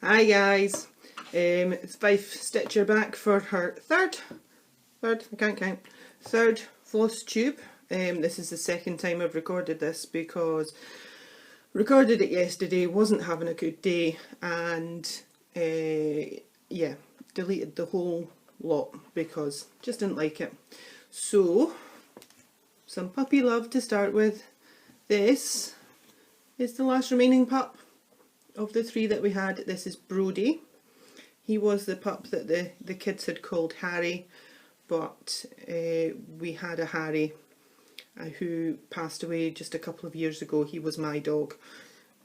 Hi guys, it's Fife Stitcher back for her third, I can't count, third floss tube. This is the second time I've recorded this because recorded it yesterday, wasn't having a good day, and yeah, deleted the whole lot because just didn't like it. So, some puppy love to start with. This is the last remaining pup of the three that we had. This is Brody. He was the pup that the kids had called Harry, but we had a Harry who passed away just a couple of years ago. He was my dog,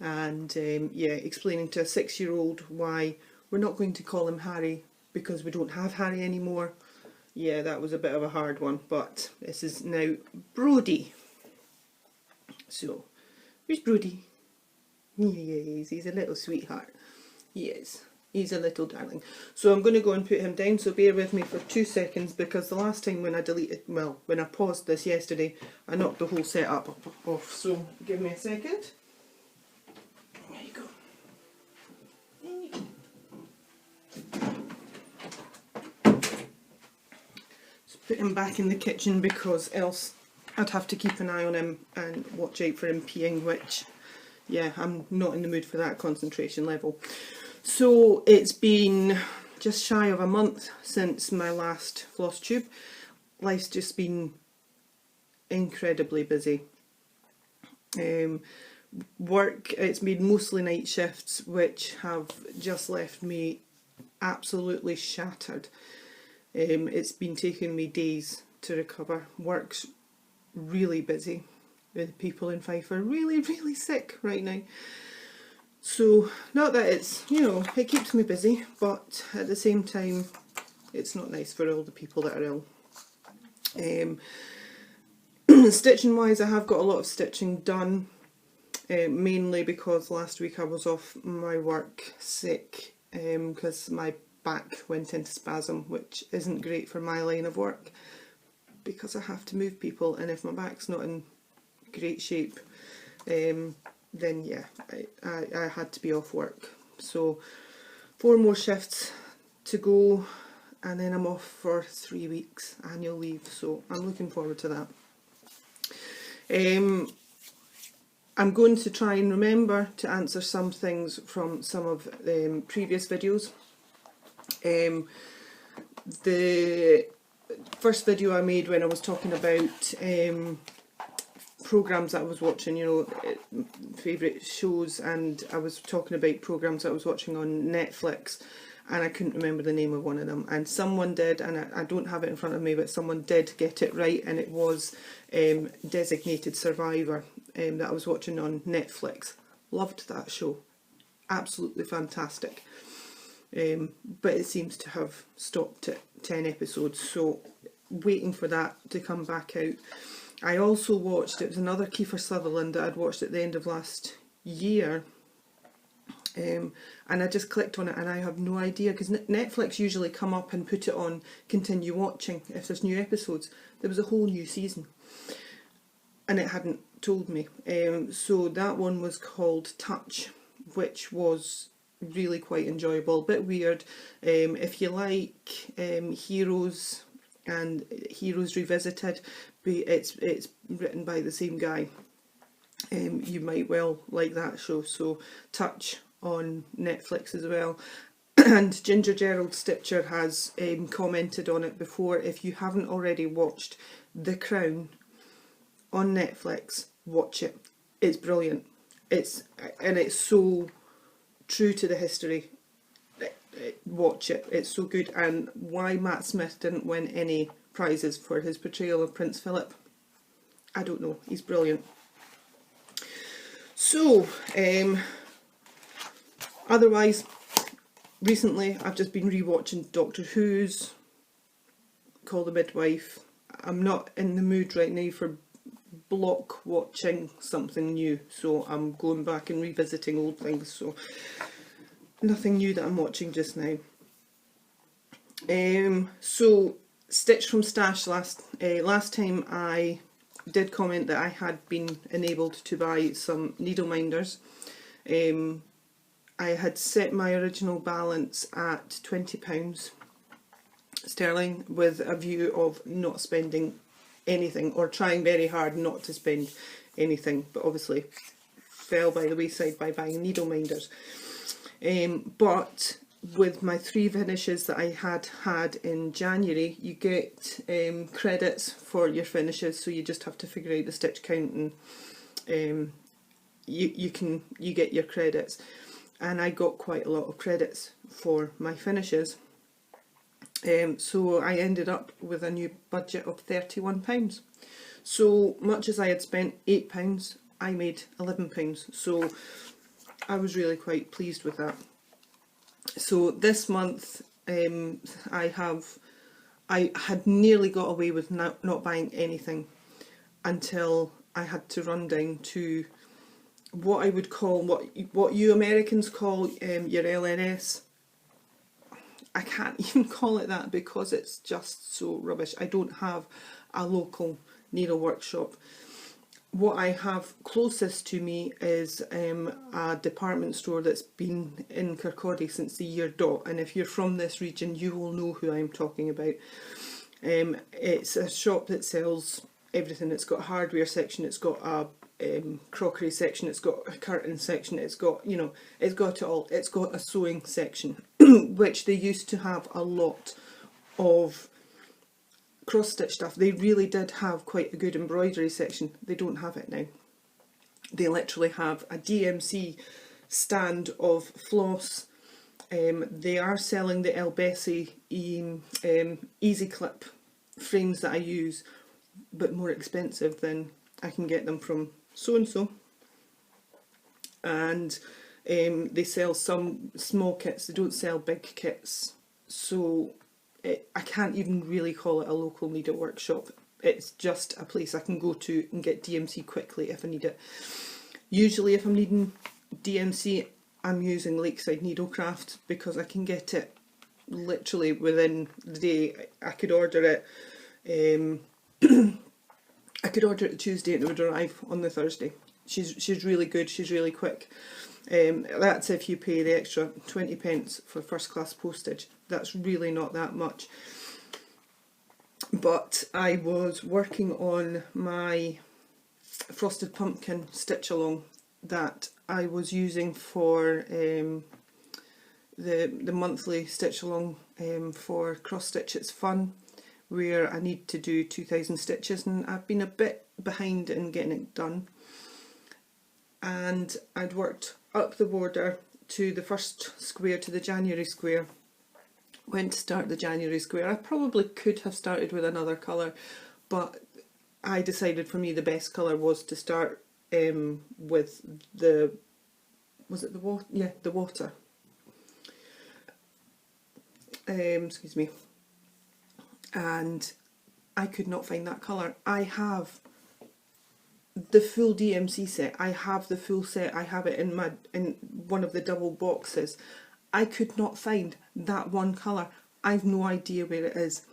and yeah, explaining to a 6-year-old why we're not going to call him Harry because we don't have Harry anymore. Yeah, that was a bit of a hard one, but this is now Brody. So, where's Brody? He is, he's a little sweetheart. He is. He's a little darling. So I'm going to go and put him down, so bear with me for 2 seconds, because the last time when I when I paused this yesterday, I knocked the whole setup off. So give me a second. There you go. There you go. Just put him back in the kitchen because else I'd have to keep an eye on him and watch out for him peeing, which, yeah, I'm not in the mood for that concentration level. So it's been just shy of a month since my last floss tube. Life's just been incredibly busy. Work, it's been mostly night shifts, which have just left me absolutely shattered. It's been taking me days to recover. Work's really busy. The people in Fife are really sick right now. So, not that it's, you know, it keeps me busy, but at the same time, it's not nice for all the people that are ill. Stitching wise, I have got a lot of stitching done, mainly because last week I was off my work sick, because my back went into spasm, which isn't great for my line of work, because I have to move people, and if my back's not in great shape, then yeah, I had to be off work. So 4 more shifts to go, and then I'm off for 3 weeks annual leave, so I'm looking forward to that. I'm going to try and remember to answer some things from some of the previous videos. The first video I made when I was talking about programs that I was watching, you know, favourite shows, and I was talking about programs that I was watching on Netflix, and I couldn't remember the name of one of them, and someone did, and I don't have it in front of me, but someone did get it right, and it was Designated Survivor, that I was watching on Netflix. Loved that show, absolutely fantastic, but it seems to have stopped at 10 episodes, so waiting for that to come back out. I also watched, it was another Kiefer Sutherland that I'd watched at the end of last year, and I just clicked on it, and I have no idea, because Netflix usually come up and put it on continue watching if there's new episodes. There was a whole new season, and it hadn't told me. So that one was called Touch, which was really quite enjoyable, a bit weird. If you like Heroes and Heroes Revisited, it's written by the same guy, you might well like that show. So Touch on Netflix as well. And Ginger Gerald Stitcher has commented on it before. If you haven't already watched The Crown on Netflix, watch it. It's brilliant. It's so true to the history. Watch it. It's so good. And why Matt Smith didn't win any prizes for his portrayal of Prince Philip, I don't know. He's brilliant. So, otherwise, recently I've just been rewatching Doctor Who's Call the Midwife. I'm not in the mood right now for block watching something new, so I'm going back and revisiting old things, so nothing new that I'm watching just now. So Stitch from Stash, last time I did comment that I had been enabled to buy some needle minders. I had set my original balance at £20 sterling with a view of not spending anything, or trying very hard not to spend anything, but obviously fell by the wayside by buying needle minders. But with my 3 finishes that I had in January, you get credits for your finishes, so you just have to figure out the stitch count, and you get your credits. And I got quite a lot of credits for my finishes, so I ended up with a new budget of £31. So much as I had spent £8, I made £11, so I was really quite pleased with that. So this month I had nearly got away with not buying anything until I had to run down to what I would call, what you Americans call your LNS. I can't even call it that because it's just so rubbish. I don't have a local needle workshop. What I have closest to me is a department store that's been in Kirkcaldy since the year dot, and if you're from this region you will know who I'm talking about. It's a shop that sells everything. It's got a hardware section, it's got a crockery section, it's got a curtain section, it's got, you know, it's got it all. It's got a sewing section which they used to have a lot of cross stitch stuff. They really did have quite a good embroidery section. They don't have it now. They literally have a DMC stand of floss. They are selling the El Bessie easy clip frames that I use, but more expensive than I can get them from so and so. And they sell some small kits. They don't sell big kits, so I can't even really call it a local needle workshop. It's just a place I can go to and get DMC quickly if I need it. Usually if I'm needing DMC, I'm using Lakeside Needlecraft because I can get it literally within the day. I could order it I could order it Tuesday and it would arrive on the Thursday. She's really good, she's really quick. That's if you pay the extra 20p for first class postage. That's really not that much. But I was working on my frosted pumpkin stitch along that I was using for the monthly stitch along for Cross Stitch It's Fun, where I need to do 2,000 stitches, and I've been a bit behind in getting it done. And I'd worked up the border to the first square, to the January square. Went to start the January square. I probably could have started with another colour, but I decided for me the best colour was to start with the, was it the water? Yeah, the water. Excuse me. And I could not find that colour. I have the full DMC set. I have the full set. I have it in one of the double boxes. I could not find that one colour. I've no idea where it is.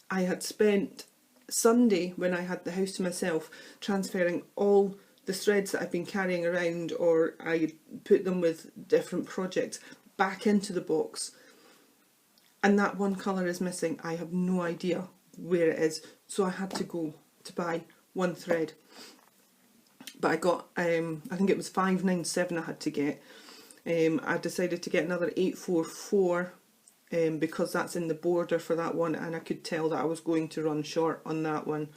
I had spent Sunday, when I had the house to myself, transferring all the threads that I've been carrying around, or I put them with different projects, back into the box. And that one colour is missing. I have no idea where it is. So I had to go to buy one thread. But I got, I think it was 597 I had to get. I decided to get another 844 because that's in the border for that one, and I could tell that I was going to run short on that one.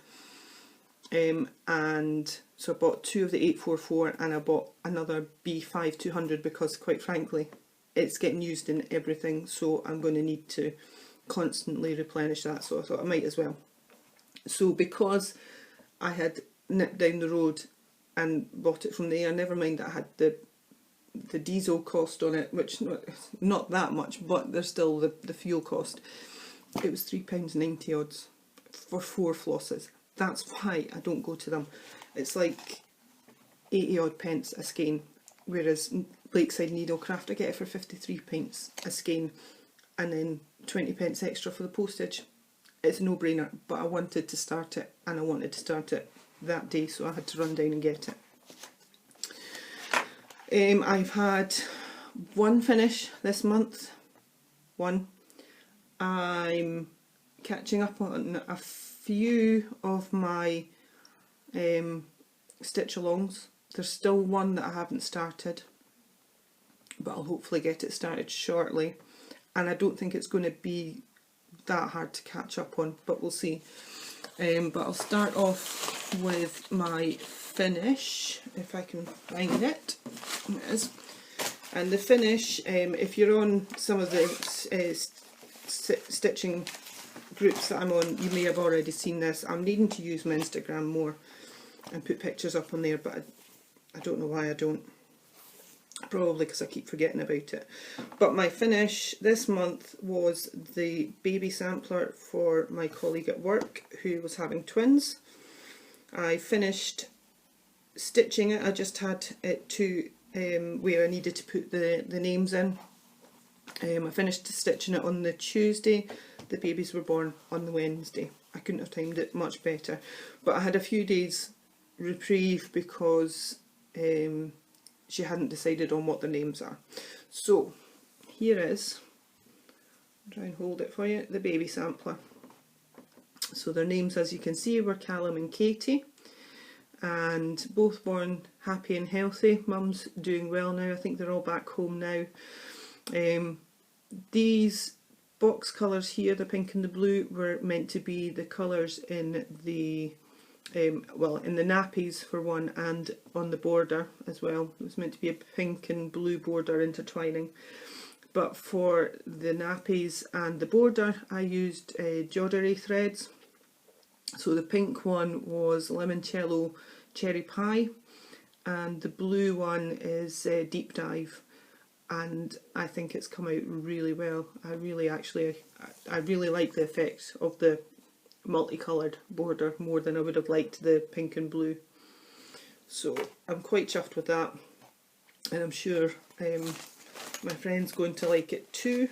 And so I bought 2 of the 844 and I bought another B5200 because, quite frankly, it's getting used in everything, so I'm going to need to constantly replenish that, so I thought I might as well. So because I had nipped down the road and bought it from there, never mind that I had the diesel cost on it, which not that much, but there's still the fuel cost. It was £3.90 odds for 4 flosses. That's why I don't go to them. It's like 80 odd pence a skein, whereas Lakeside Needlecraft I get it for 53p a skein, and then 20p extra for the postage. It's a no-brainer, but I wanted to start it, and I wanted to start it that day, so I had to run down and get it. I've had one finish this month, one. I'm catching up on a few of my stitch alongs. There's still one that I haven't started, but I'll hopefully get it started shortly, and I don't think it's going to be that hard to catch up on, but we'll see. But I'll start off with my finish, if I can find it. It is. And the finish, if you're on some of the stitching groups that I'm on, you may have already seen this. I'm needing to use my Instagram more and put pictures up on there, but I don't know why I don't. Probably because I keep forgetting about it. But my finish this month was the baby sampler for my colleague at work who was having twins. I finished stitching it. I just had it to where I needed to put the names in. I finished stitching it on the Tuesday. The babies were born on the Wednesday. I couldn't have timed it much better. But I had a few days reprieve because she hadn't decided on what the names are. So here is, I'll try and hold it for you, the baby sampler. So their names, as you can see, were Callum and Katie, and both born happy and healthy. Mum's doing well now. I think they're all back home now. These box colours here, the pink and the blue, were meant to be the colours in the well, in the nappies for one, and on the border as well. It was meant to be a pink and blue border intertwining, but for the nappies and the border I used Jodari threads. So the pink one was Limoncello Cherry Pie, and the blue one is Deep Dive, and I think it's come out really well. I really like the effect of the multicoloured border more than I would have liked the pink and blue. So I'm quite chuffed with that, and I'm sure my friend's going to like it too.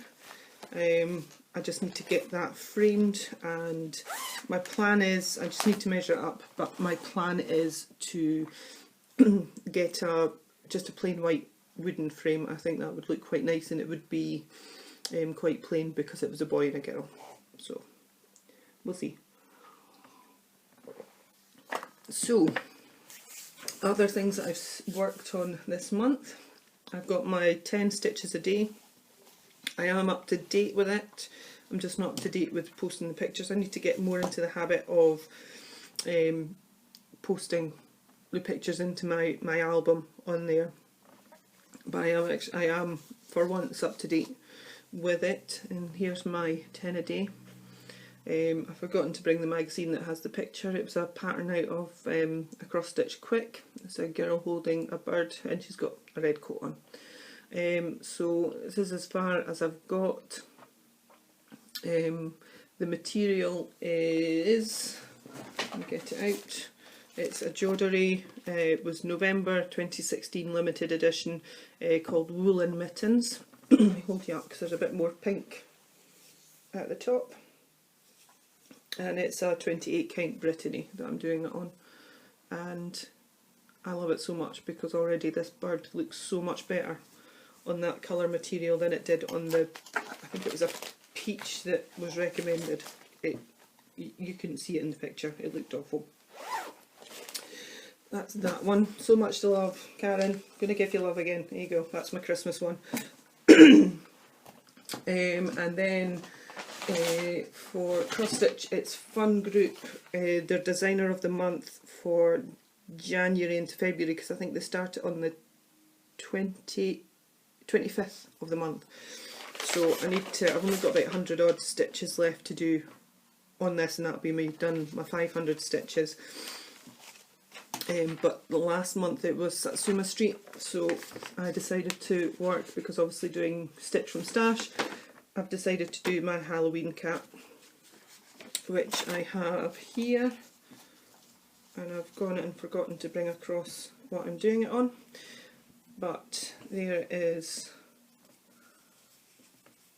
I just need to get that framed, and my plan is, I just need to measure it up, but my plan is to get just a plain white wooden frame. I think that would look quite nice, and it would be quite plain because it was a boy and a girl. So we'll see. So, other things that I've worked on this month. I've got my 10 stitches a day. I am up to date with it. I'm just not up to date with posting the pictures. I need to get more into the habit of posting the pictures into my album on there. But I am for once up to date with it, and here's my 10 a day. I've forgotten to bring the magazine that has the picture. It was a pattern out of a cross stitch quick. It's a girl holding a bird and she's got a red coat on. So this is as far as I've got. The material is, let me get it out, it's a Jodari. It was November 2016 limited edition called Woolen Mittens. Let me hold you up because there's a bit more pink at the top. And it's a 28 count Brittany that I'm doing it on, and I love it so much because already this bird looks so much better on that colour material than it did on the, I think it was a peach that was recommended. You couldn't see it in the picture, it looked awful. That's that one. So much to love, Karen. Gonna give you love again. There you go, that's my Christmas one. And then for cross stitch, it's Fun Group. They're designer of the month for January into February, because I think they start on the 25th of the month. So I need to, I've only got about 100 odd stitches left to do on this, and that'll be me done, my 500 stitches. But the last month it was Satsuma Street, so I decided to work, because obviously doing Stitch from Stash, I've decided to do my Halloween cap, which I have here, and I've gone and forgotten to bring across what I'm doing it on, but there is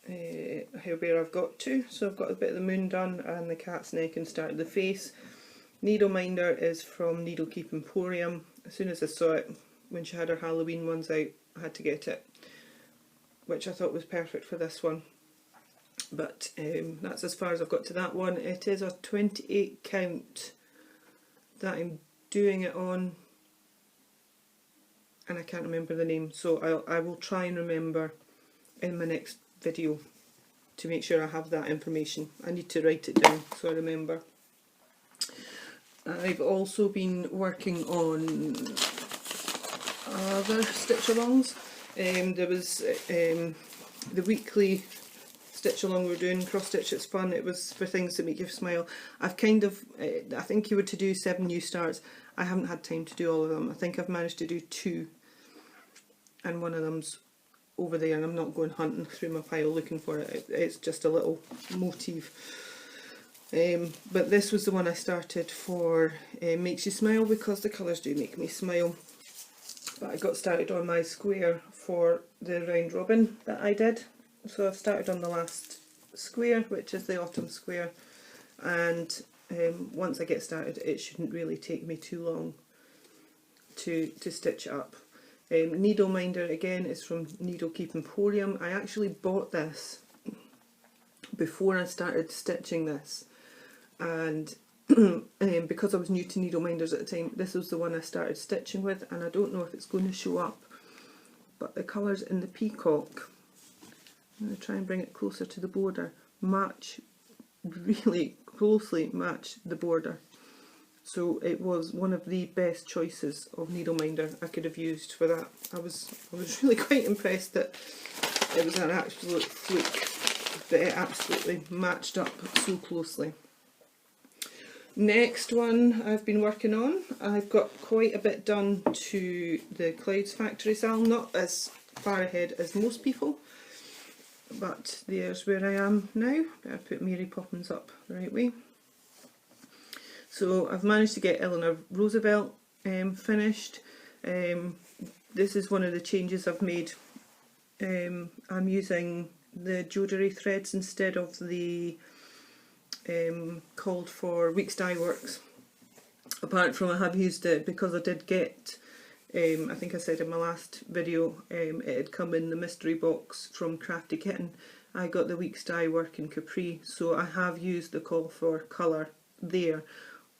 where I've got to. So I've got a bit of the moon done and the cat's neck and started the face. Needle minder is from Needle Keep Emporium. As soon as I saw it when she had her Halloween ones out, I had to get it. which I thought was perfect for this one. But that's as far as I've got to that one. It is a 28 count that I'm doing it on, and I can't remember the name, so I will try and remember in my next video to make sure I have that information. I need to write it down so I remember. I've also been working on other stitch alongs. There was the weekly stitch along we're doing, Cross Stitch It's Fun. It was for things that make you smile. I've kind of, I think you were to do 7 new starts. I haven't had time to do all of them. I think I've managed to do 2, and one of them's over there, and I'm not going hunting through my pile looking for it. It's just a little motif. But this was the one I started for Makes You Smile, because the colours do make me smile. But I got started on my square for the round robin that I did. So I've started on the last square, which is the autumn square, and once I get started it shouldn't really take me too long to stitch it up. Needle Minder again is from Needle Keep Emporium. I actually bought this before I started stitching this, and because I was new to needle minders at the time, this was the one I started stitching with, and I don't know if it's going to show up, but the colours in the peacock, I'm going to try and bring it closer to the border, match, really closely match the border. So it was one of the best choices of needle minder I could have used for that. I was really quite impressed that it was an absolute fluke, that it absolutely matched up so closely. Next one I've been working on, I've got quite a bit done to the Clouds Factory Sal, not as far ahead as most people, but there's where I am now. Better put Mary Poppins up the right way. So I've managed to get Eleanor Roosevelt finished. This is one of the changes I've made. I'm using the Jodery threads instead of the called for Weeks Dye Works. Apart from I have used it because I did get, I think I said in my last video, it had come in the mystery box from Crafty Kitten. I got the Weeks Dye Work in Capri, so I have used the call for colour there,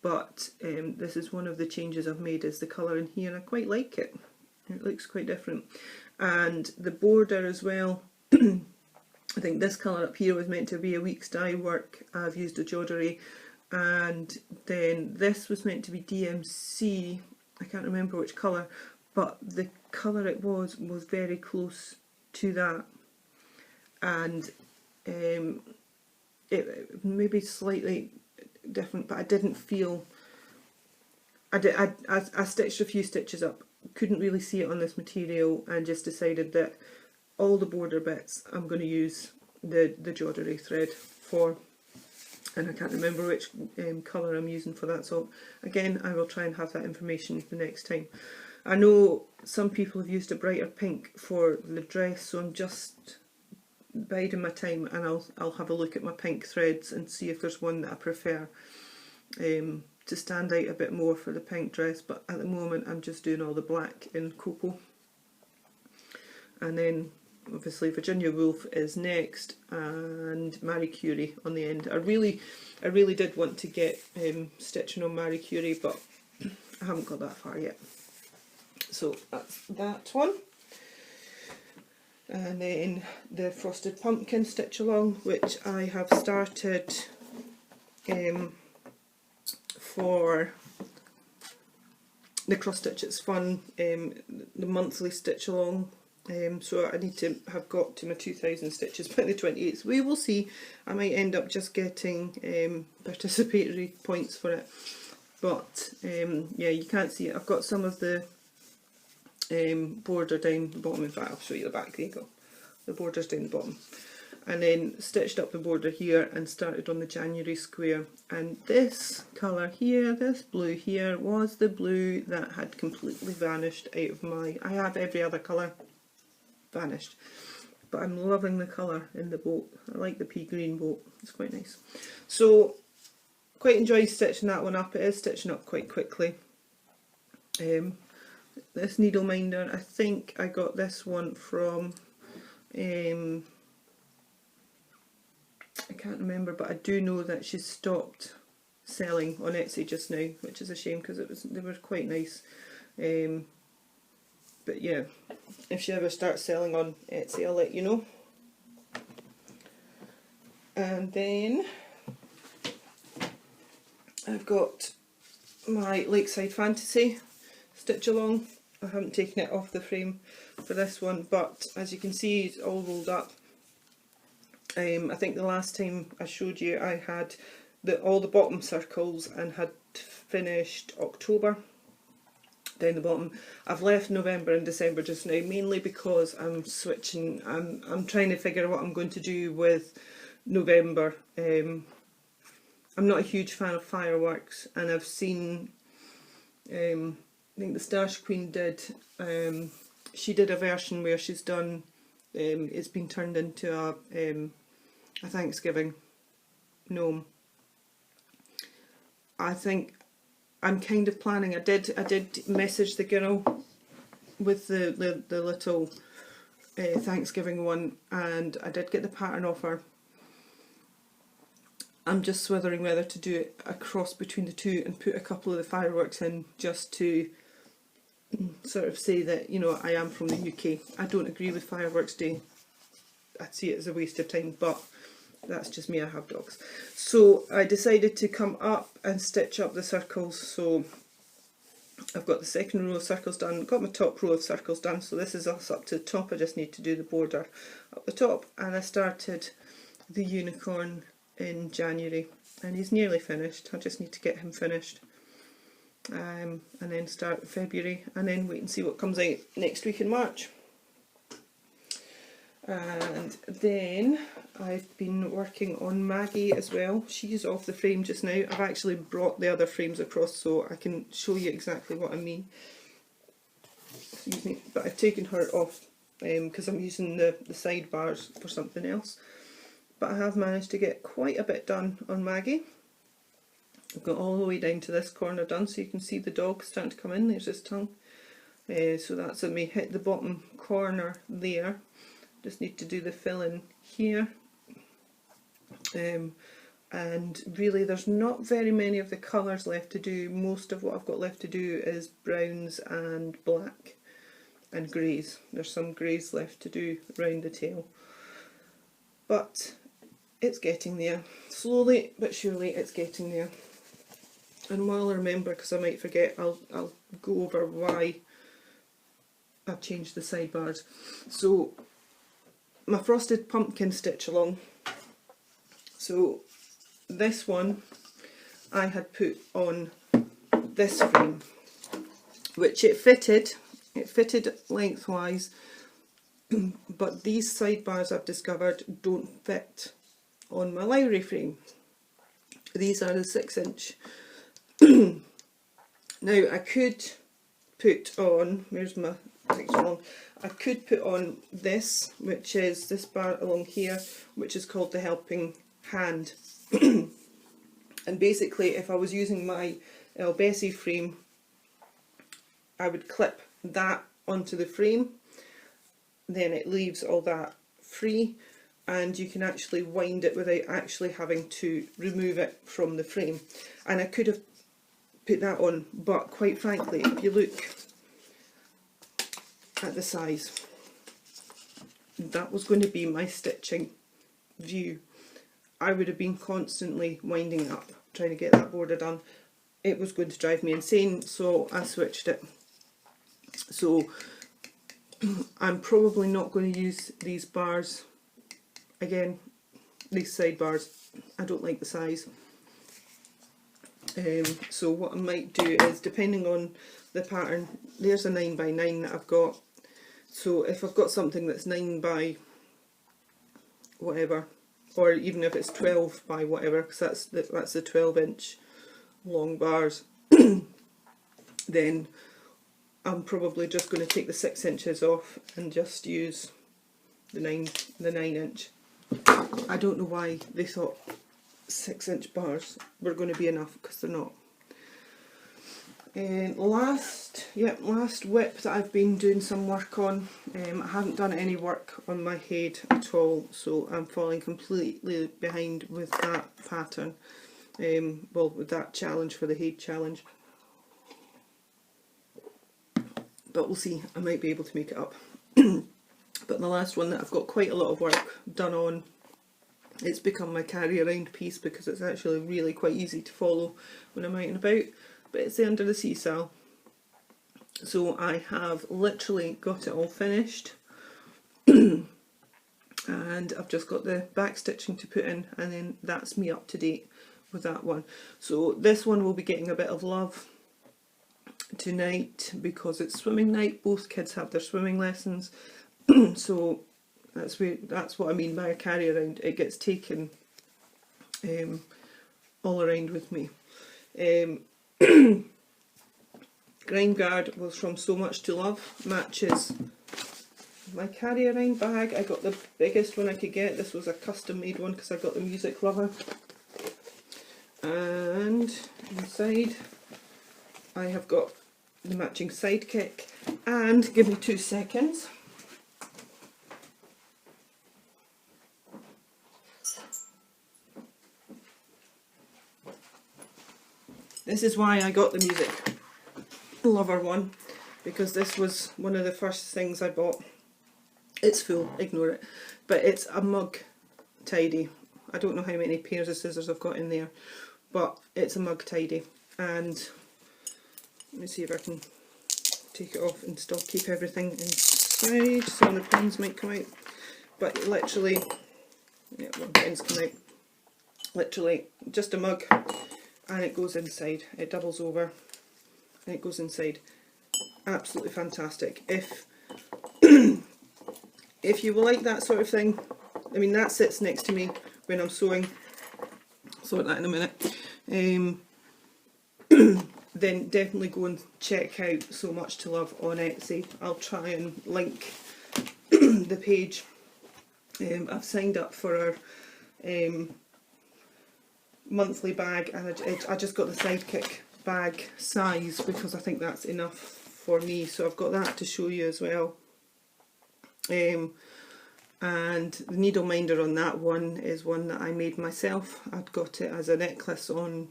but this is one of the changes I've made, is the colour in here. I quite like it. It looks quite different. And the border as well, I think this colour up here was meant to be a Weeks Dye Work. I've used a Jodery, and then this was meant to be DMC. I can't remember which colour, but the colour it was very close to that, and it maybe slightly different, but I didn't feel, I stitched a few stitches up, couldn't really see it on this material, and just decided that all the border bits I'm going to use the Jodery thread for, and I can't remember which colour I'm using for that, so again I will try and have that information the next time. I know some people have used a brighter pink for the dress, so I'm just biding my time, and I'll have a look at my pink threads and see if there's one that I prefer to stand out a bit more for the pink dress, but at the moment I'm just doing all the black in Cocoa. And then obviously Virginia Woolf is next, and Marie Curie on the end. I really did want to get stitching on Marie Curie, but I haven't got that far yet. So that's that one. And then the Frosted Pumpkin stitch along, which I have started for the Cross Stitch It's Fun, the monthly stitch along. So I need to have got to my 2,000 stitches by the 28th. We will see. I might end up just getting participatory points for it, but yeah, you can't see it. I've got some of the border down the bottom. In fact, I'll show you the back. There you go. The border's down the bottom, and then stitched up the border here and started on the January square. And this colour here, this blue here, was the blue that had completely vanished out of my, I have every other colour vanished, but I'm loving the colour in the boat. I like the pea green boat, it's quite nice. So quite enjoyed stitching that one up. It is stitching up quite quickly. This needle minder, I think I got this one from I can't remember, but I do know that she's stopped selling on Etsy just now, which is a shame because they were quite nice. But yeah, if she ever starts selling on Etsy, I'll let you know. And then I've got my Lakeside Fantasy stitch along. I haven't taken it off the frame for this one, but as you can see, it's all rolled up. I think the last time I showed you, I had all the bottom circles and had finished October down the bottom. I've left November and December just now, mainly because I'm switching. I'm trying to figure out what I'm going to do with November. I'm not a huge fan of fireworks, and I've seen, I think the Stash Queen did, she did a version where she's done, it's been turned into a Thanksgiving gnome. I think I'm kind of planning, I did message the girl with the little Thanksgiving one, and I did get the pattern off her. I'm just swithering whether to do a cross between the two and put a couple of the fireworks in, just to sort of say that, you know, I am from the UK. I don't agree with Fireworks Day. I see it as a waste of time, but that's just me, I have dogs. So I decided to come up and stitch up the circles. So I've got the second row of circles done, got my top row of circles done, so this is us up to the top. I just need to do the border up the top, and I started the unicorn in January, and he's nearly finished. I just need to get him finished, and then start February, and then wait and see what comes out next week in March. And then I've been working on Maggie as well. She's off the frame just now. I've actually brought the other frames across so I can show you exactly what I mean. Excuse me, but I've taken her off because I'm using the sidebars for something else. But I have managed to get quite a bit done on Maggie. I've got all the way down to this corner done, so you can see the dog starting to come in. There's his tongue. So that's when we hit the bottom corner there. Just need to do the fill in here. And really there's not very many of the colours left to do. Most of what I've got left to do is browns and black and greys. There's some greys left to do around the tail. But it's getting there. Slowly but surely it's getting there. And while I remember, because I might forget, I'll go over why I've changed the sidebars. So my frosted pumpkin stitch along. So this one I had put on this frame, which it fitted lengthwise, but these sidebars I've discovered don't fit on my Lowry frame. These are the 6-inch. Now I could put on, where's my picture along? I could put on this, which is this bar along here, which is called the helping hand. And basically if I was using my Bessie frame, I would clip that onto the frame, then it leaves all that free, and you can actually wind it without actually having to remove it from the frame. And I could have put that on, but quite frankly, if you look at the size, that was going to be my stitching view. I would have been constantly winding up trying to get that border done. It was going to drive me insane, so I switched it. So I'm probably not going to use these bars again, these side bars. I don't like the size. So what I might do is, depending on the pattern, there's a 9x9 that I've got. So if I've got something that's 9 by whatever, or even if it's 12 by whatever, because that's the 12-inch long bars, then I'm probably just going to take the 6 inches off and just use the 9-inch. I don't know why they thought 6-inch bars were going to be enough, because they're not. Last whip that I've been doing some work on. I haven't done any work on my head at all, so I'm falling completely behind with that pattern. Well, with that challenge for the head challenge. But we'll see, I might be able to make it up. But the last one that I've got quite a lot of work done on, it's become my carry around piece because it's actually really quite easy to follow when I'm out and about. But it's the Under the Sea Cell. So I have literally got it all finished. And I've just got the back stitching to put in, and then that's me up to date with that one. So this one will be getting a bit of love tonight because it's swimming night. Both kids have their swimming lessons. So that's what I mean by a carry around. It gets taken all around with me. Grind guard was from So Much to Love, matches my carry around bag. I got the biggest one I could get. This was a custom made one because I got the music lover. And inside I have got the matching sidekick, and give me 2 seconds. This is why I got the music lover one, because this was one of the first things I bought. It's full, ignore it, but it's a mug tidy. I don't know how many pairs of scissors I've got in there, but it's a mug tidy. And let me see if I can take it off and still keep everything inside. Some of the pins might come out, but literally, yeah, one pin's come out. Literally just a mug, and it goes inside. It doubles over and it goes inside. Absolutely fantastic. If if you like that sort of thing, I mean, that sits next to me when I'm sewing. I'll sort that in a minute. Then definitely go and check out So Much to Love on Etsy. I'll try and link the page. I've signed up for our monthly bag, and I just got the sidekick bag size because I think that's enough for me, so I've got that to show you as well. And the needle minder on that one is one that I made myself. I'd got it as a necklace on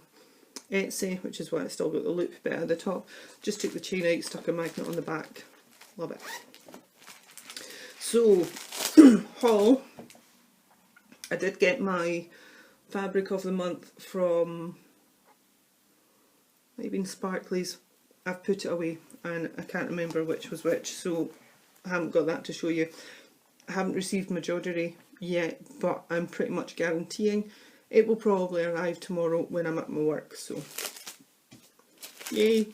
Etsy, which is why it's still got the loop bit at the top. Just took the chain out, stuck a magnet on the back. Love it. So, haul. I did get my fabric of the month from, might have been Sparkly's. I've put it away and I can't remember which was which, so I haven't got that to show you. I haven't received my Jodery yet, but I'm pretty much guaranteeing it will probably arrive tomorrow when I'm at my work, so yay.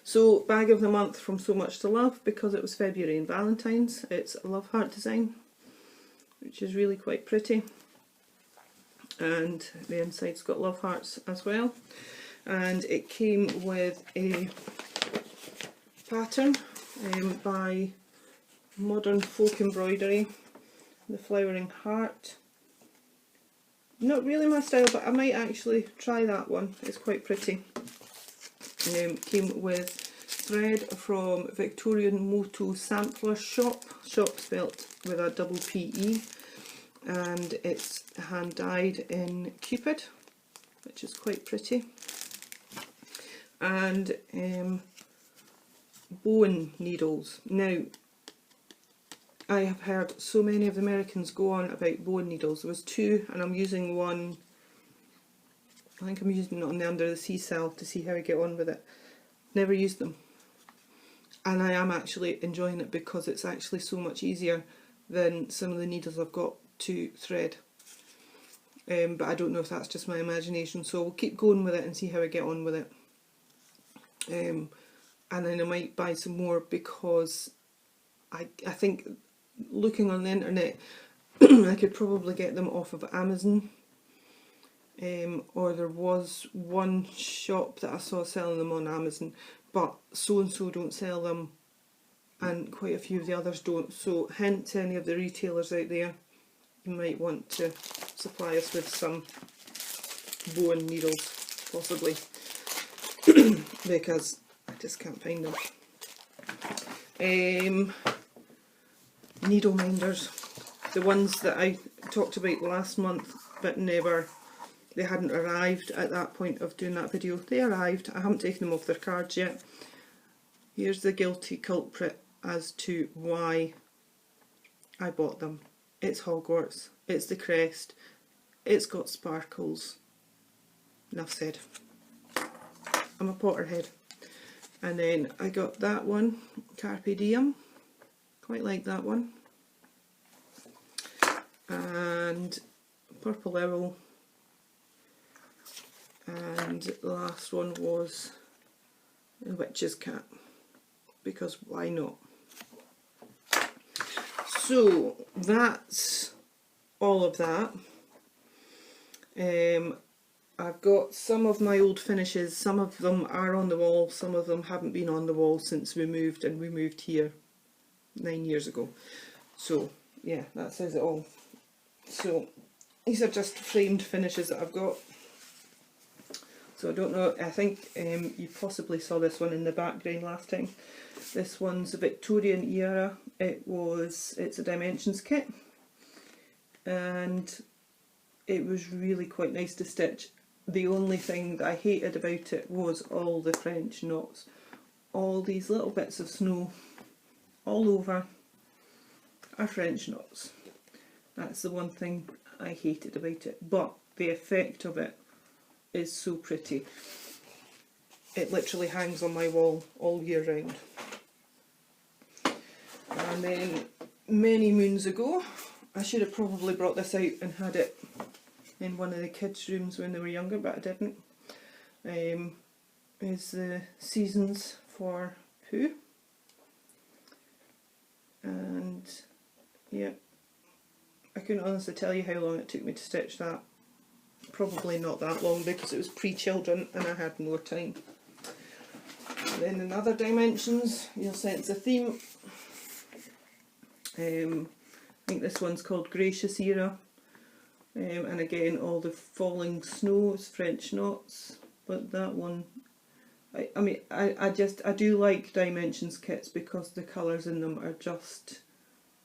So, bag of the month from So Much to Love, because it was February and Valentine's. It's a love heart design, which is really quite pretty, and the inside's got love hearts as well. And it came with a pattern by Modern Folk Embroidery, the flowering heart. Not really my style, but I might actually try that one. It's quite pretty. Came with thread from Victorian Moto Sampler Shop, spelt with a double PE, and it's hand dyed in Cupid, which is quite pretty. And bowen needles. Now, I have heard so many of the Americans go on about bowen needles. There was 2, and I'm using one. I think I'm using it on the Under the Sea Cell to see how I get on with it. Never used them, and I am actually enjoying it because it's actually so much easier than some of the needles I've got to thread. But I don't know if that's just my imagination, so we'll keep going with it and see how I get on with it. And then I might buy some more, because I think, looking on the internet, I could probably get them off of Amazon, or there was one shop that I saw selling them on Amazon, but so and so don't sell them, and quite a few of the others don't. So hint to any of the retailers out there, you might want to supply us with some bowen needles, possibly. because I just can't find them. Needle minders, the ones that I talked about last month but they hadn't arrived at that point of doing that video. They arrived, I haven't taken them off their cards yet. Here's the guilty culprit as to why I bought them. It's Hogwarts, it's the crest, it's got sparkles. Enough said. I'm a Potterhead. And then I got that one, Carpe Diem, quite like that one. And Purple Owl. And the last one was a Witch's Cap, because why not? So that's all of that. I've got some of my old finishes, some of them are on the wall, some of them haven't been on the wall since we moved, and we moved here 9 years ago. So yeah, that says it all. So these are just framed finishes that I've got. So I don't know, I think you possibly saw this one in the background last time. This one's a Victorian era. It's a Dimensions kit, and it was really quite nice to stitch. The only thing that I hated about it was all the French knots. All these little bits of snow all over are French knots. That's the one thing I hated about it, but the effect of it is so pretty. It literally hangs on my wall all year round. And then many moons ago, I should have probably brought this out and had it in one of the kids' rooms when they were younger, but I didn't. Is the Seasons for Who. And yeah, I couldn't honestly tell you how long it took me to stitch that. Probably not that long, because it was pre-children and I had more time. And then in other dimensions, you'll sense a theme. I think this one's called Gracious Era. And again, all the falling snow is French knots, but that one, I do like Dimensions kits because the colours in them are just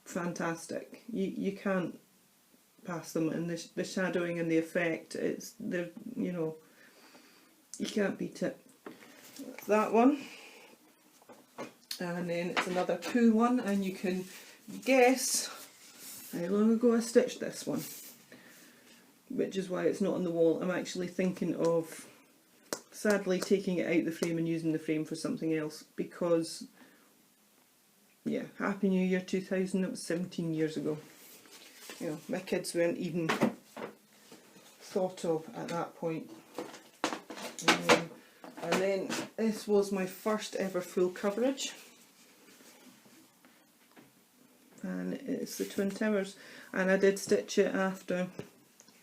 fantastic. You can't pass them, and the shadowing and the effect, you can't beat it. That's that one. And then it's another Pooh one, and you can guess how long ago I stitched this one, which is why it's not on the wall. I'm actually thinking of sadly taking it out the frame and using the frame for something else, because yeah, Happy New Year 2000, it was 17 years ago. You know, my kids weren't even thought of at that point. And then this was my first ever full coverage, and it's the Twin Towers, and I did stitch it after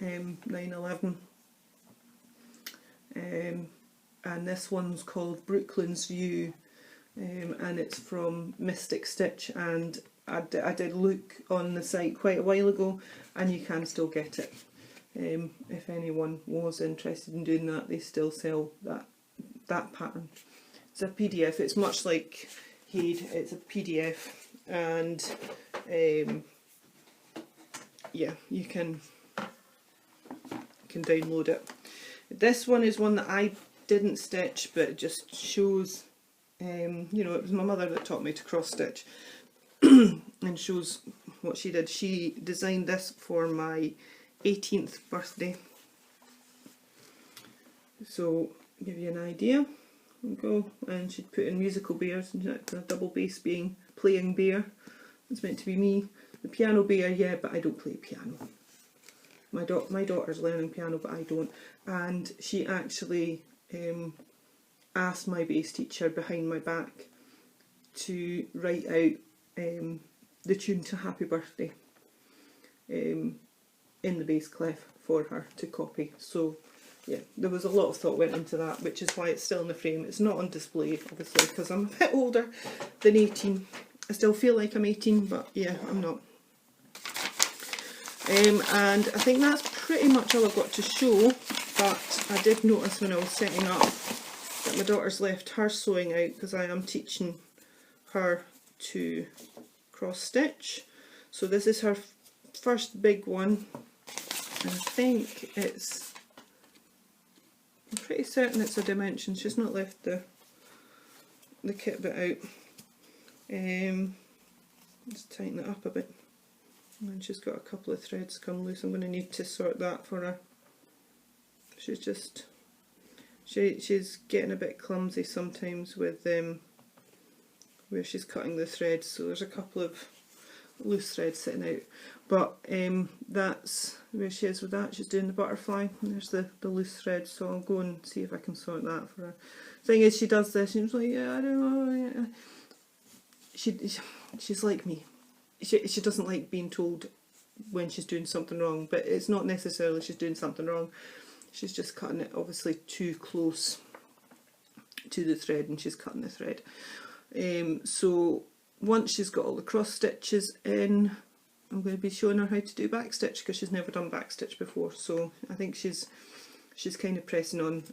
9/11, and this one's called Brooklyn's View, and it's from Mystic Stitch, and I did look on the site quite a while ago, and you can still get it. If anyone was interested in doing that, they still sell that pattern. It's a PDF, it's much like Hade, it's a PDF, and yeah, you can download it. This one is one that I didn't stitch, but it just shows, you know, it was my mother that taught me to cross stitch, and shows what she did. She designed this for my 18th birthday. So give you an idea. Go, and she'd put in musical bears, and a double bass being playing bear. It's meant to be me. The piano bear, yeah, but I don't play piano. My daughter's learning piano, but I don't. And she actually asked my bass teacher behind my back to write out the tune to Happy Birthday in the bass clef for her to copy. So yeah, there was a lot of thought went into that, which is why it's still in the frame. It's not on display, obviously, because I'm a bit older than 18. I still feel like I'm 18, but yeah, I'm not. And I think that's pretty much all I've got to show, but I did notice when I was setting up that my daughter's left her sewing out because I am teaching her to cross stitch. So this is her first big one, and I think it's, I'm pretty certain it's a dimension. She's not left the kit bit out. Just tighten it up a bit, and she's got a couple of threads come loose. I'm going to need to sort that for her. She's just, she's getting a bit clumsy sometimes with where she's cutting the threads, so there's a couple of loose threads sitting out, but that's where she is with that. She's doing the butterfly, and there's the loose thread, so I'll go and see if I can sort that for her. Thing is, she does this and she's like, yeah, I don't know, yeah. She's like me. She doesn't like being told when she's doing something wrong, but it's not necessarily she's doing something wrong. She's just cutting it obviously too close to the thread, and she's cutting the thread. So once she's got all the cross stitches in, I'm going to be showing her how to do back stitch, because she's never done back stitch before. So I think she's kind of pressing on.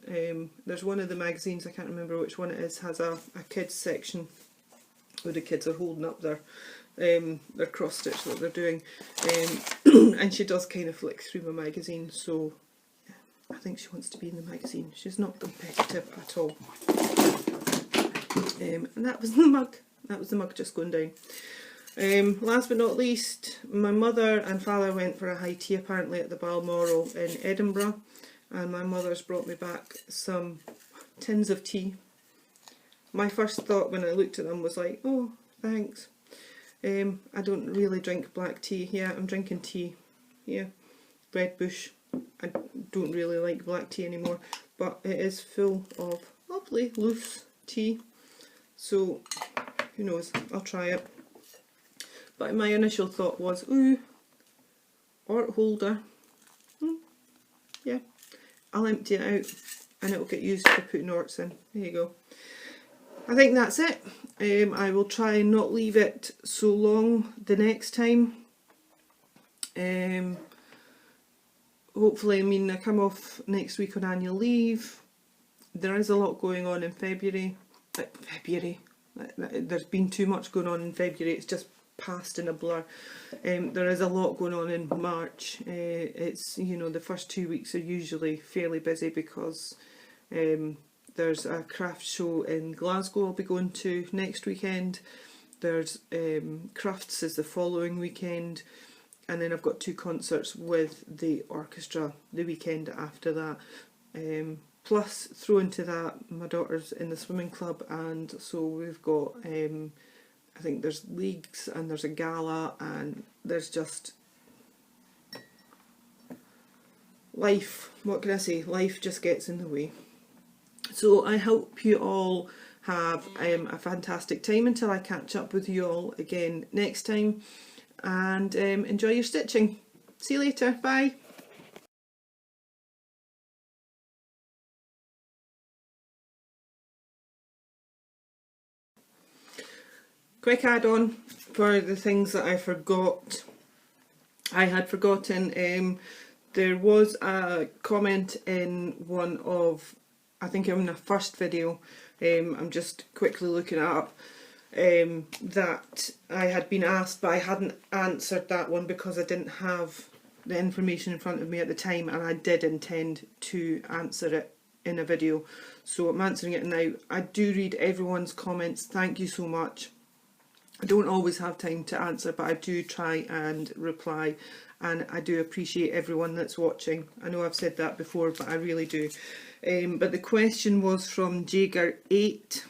There's one of the magazines, I can't remember which one it is, has a kids section where the kids are holding up their cross stitch that they're doing, and she does kind of flick through my magazine, so I think she wants to be in the magazine. She's not competitive at all. And that was the mug. That was the mug just going down. Last but not least, my mother and father went for a high tea apparently at the Balmoral in Edinburgh, and my mother's brought me back some tins of tea. My first thought when I looked at them was like, oh, thanks. I don't really drink black tea. Yeah, I'm drinking tea. Yeah, Red Bush. I don't really like black tea anymore, but it is full of lovely loose tea. So, who knows, I'll try it. But my initial thought was, ooh, art holder. Yeah, I'll empty it out and it'll get used for putting arts in. There you go. I think that's it. I will try and not leave it so long the next time. Hopefully, I mean, I come off next week on annual leave. There is a lot going on in February. There's been too much going on in February. It's just passed in a blur. There is a lot going on in March. It's, you know, the first 2 weeks are usually fairly busy because there's a craft show in Glasgow I'll be going to next weekend. There's crafts is the following weekend, and then I've got 2 concerts with the orchestra the weekend after that. Plus, throw into that, my daughter's in the swimming club, and so we've got, I think there's leagues and there's a gala, and there's just life. What can I say? Life just gets in the way. So I hope you all have a fantastic time until I catch up with you all again next time, and enjoy your stitching. See you later. Bye. Quick add-on for the things that I forgot. I had forgotten, there was a comment in one of, I think in the first video, I'm just quickly looking it up, that I had been asked, but I hadn't answered that one because I didn't have the information in front of me at the time, and I did intend to answer it in a video, so I'm answering it now. I do read everyone's comments, thank you so much. I don't always have time to answer, but I do try and reply, and I do appreciate everyone that's watching. I know I've said that before, but I really do. But the question was from Jager8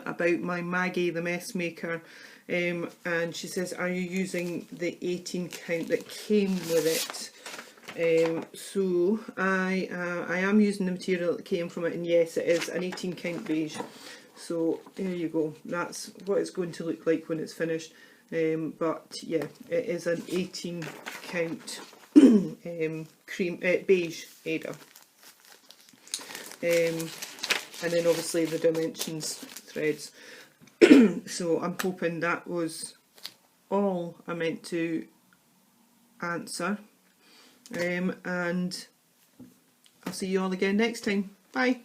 about my Maggie the Mess Maker, and she says, are you using the 18 count that came with it? So I am using the material that came from it, and yes, it is an 18 count beige. So there you go, that's what it's going to look like when it's finished. But yeah, it is an 18 count beige Ada. And then obviously the dimensions threads. So I'm hoping that was all I meant to answer. And I'll see you all again next time. Bye.